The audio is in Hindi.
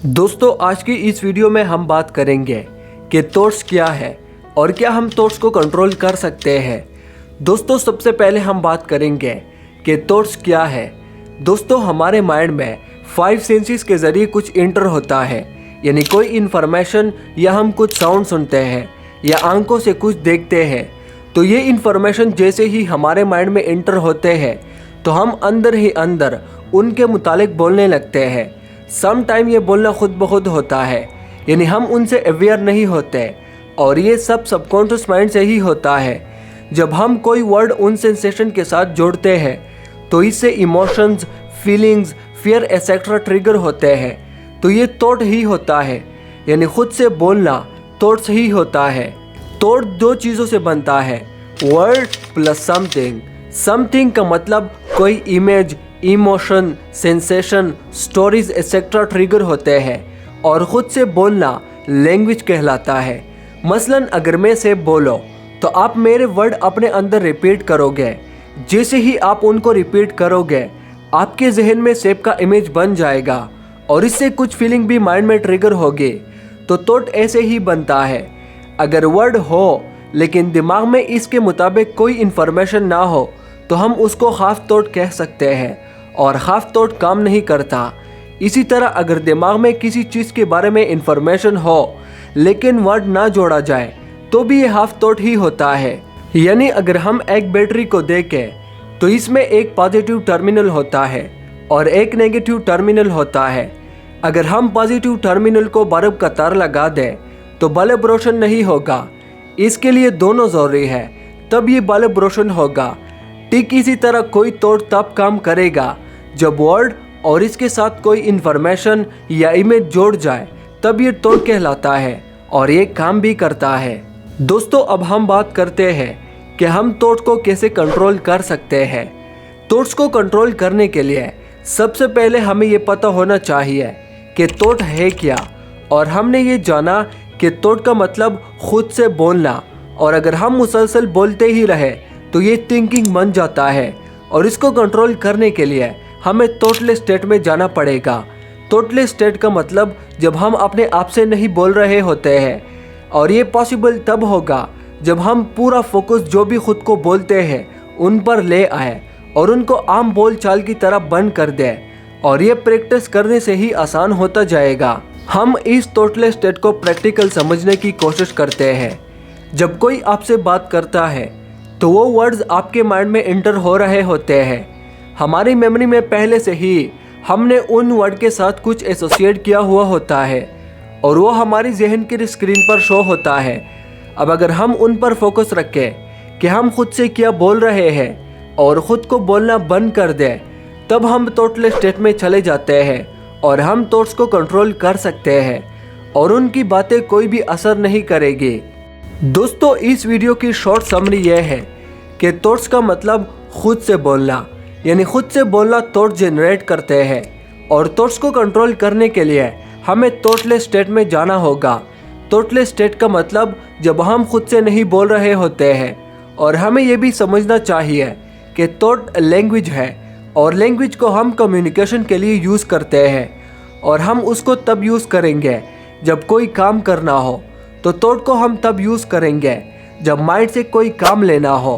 दोस्तों आज की इस वीडियो में हम बात करेंगे कि थॉट्स क्या है और क्या हम थॉट्स को कंट्रोल कर सकते हैं। दोस्तों सबसे पहले हम बात करेंगे कि थॉट्स क्या है। दोस्तों हमारे माइंड में 5 सेंसेस के ज़रिए कुछ इंटर होता है, यानी कोई इन्फॉर्मेशन या हम कुछ साउंड सुनते हैं या आंखों से कुछ देखते हैं, तो ये इन्फॉर्मेशन जैसे ही हमारे माइंड में इंटर होते हैं तो हम अंदर ही अंदर उनके मुतालिक बोलने लगते हैं। सम टाइम ये बोलना खुद ब खुद होता है, यानी हम उनसे अवेयर नहीं होते, और ये सब सबकॉन्शियस माइंड से ही होता है। जब हम कोई वर्ड उन सेंसेशन के साथ जोड़ते हैं तो इससे emotions, feelings, fear etcetera trigger होते हैं। तो ये थॉट ही होता है, यानी खुद से बोलना थॉट्स ही होता है। थॉट 2 चीज़ों से बनता है, वर्ड प्लस समथिंग। समथिंग का मतलब कोई image, emotion, sensation, stories etcetera trigger होते हैं, और खुद से बोलना लैंग्वेज कहलाता है। मसलन अगर मैं सेब बोलो तो आप मेरे वर्ड अपने अंदर रिपीट करोगे। जैसे ही आप उनको रिपीट करोगे आपके जहन में सेब का इमेज बन जाएगा और इससे कुछ फीलिंग भी माइंड में ट्रिगर होगी। तो थॉट ऐसे ही बनता है। अगर वर्ड हो लेकिन दिमाग में इसके मुताबिक कोई इन्फॉर्मेशन ना हो तो हम उसको हाफ थॉट कह सकते हैं, और हाफ थॉट काम नहीं करता। इसी तरह अगर दिमाग में किसी चीज़ के बारे में इंफॉर्मेशन हो लेकिन वर्ड ना जोड़ा जाए तो भी ये हाफ थॉट ही होता है। यानी अगर हम एक बैटरी को देखें तो इसमें एक पॉजिटिव टर्मिनल होता है और एक नेगेटिव टर्मिनल होता है। अगर हम पॉजिटिव टर्मिनल को बल्ब का तार लगा दें तो बल्ब रोशन नहीं होगा। इसके लिए दोनों ज़रूरी है, तब ये बल्ब रोशन होगा। ठीक इसी तरह कोई थॉट तब काम करेगा जब वर्ड और इसके साथ कोई इन्फॉर्मेशन या इमेज जोड़ जाए, तब ये थॉट कहलाता है और ये काम भी करता है। दोस्तों अब हम बात करते हैं कि हम थॉट को कैसे कंट्रोल कर सकते हैं। थॉट्स को कंट्रोल करने के लिए सबसे पहले हमें ये पता होना चाहिए कि थॉट है क्या, और हमने ये जाना कि थॉट का मतलब खुद से बोलना, और अगर हम मुसलसल बोलते ही रहे तो ये थिंकिंग बन जाता है। और इसको कंट्रोल करने के लिए हमें थॉटलेस स्टेट में जाना पड़ेगा। थॉटलेस स्टेट का मतलब जब हम अपने आप से नहीं बोल रहे होते हैं, और ये पॉसिबल तब होगा जब हम पूरा फोकस जो भी खुद को बोलते हैं उन पर ले आए और उनको आम बोल चाल की तरह बंद कर दें, और ये प्रैक्टिस करने से ही आसान होता जाएगा। हम इस थॉटलेस स्टेट को प्रैक्टिकल समझने की कोशिश करते हैं। जब कोई आपसे बात करता है तो वो वर्ड्स आपके माइंड में इंटर हो रहे होते हैं। हमारी मेमोरी में पहले से ही हमने उन वर्ड के साथ कुछ एसोसिएट किया हुआ होता है, और वो हमारी जहन की स्क्रीन पर शो होता है। अब अगर हम उन पर फोकस रखें कि हम खुद से क्या बोल रहे हैं और ख़ुद को बोलना बंद कर दें, तब हम थॉटलेस स्टेट में चले जाते हैं और हम थॉट्स को कंट्रोल कर सकते हैं, और उनकी बातें कोई भी असर नहीं करेगी। दोस्तों इस वीडियो की शॉर्ट समरी यह है कि थॉट्स का मतलब खुद से बोलना, यानी खुद से बोलना थॉट जनरेट करते हैं, और थॉट्स को कंट्रोल करने के लिए हमें थॉटलेस स्टेट में जाना होगा। थॉटलेस स्टेट का मतलब जब हम खुद से नहीं बोल रहे होते हैं, और हमें यह भी समझना चाहिए कि थॉट लैंग्वेज है, और लैंग्वेज को हम कम्युनिकेशन के लिए यूज़ करते हैं, और हम उसको तब यूज़ करेंगे जब कोई काम करना हो। तो थॉट को हम तब यूज़ करेंगे जब माइंड से कोई काम लेना हो।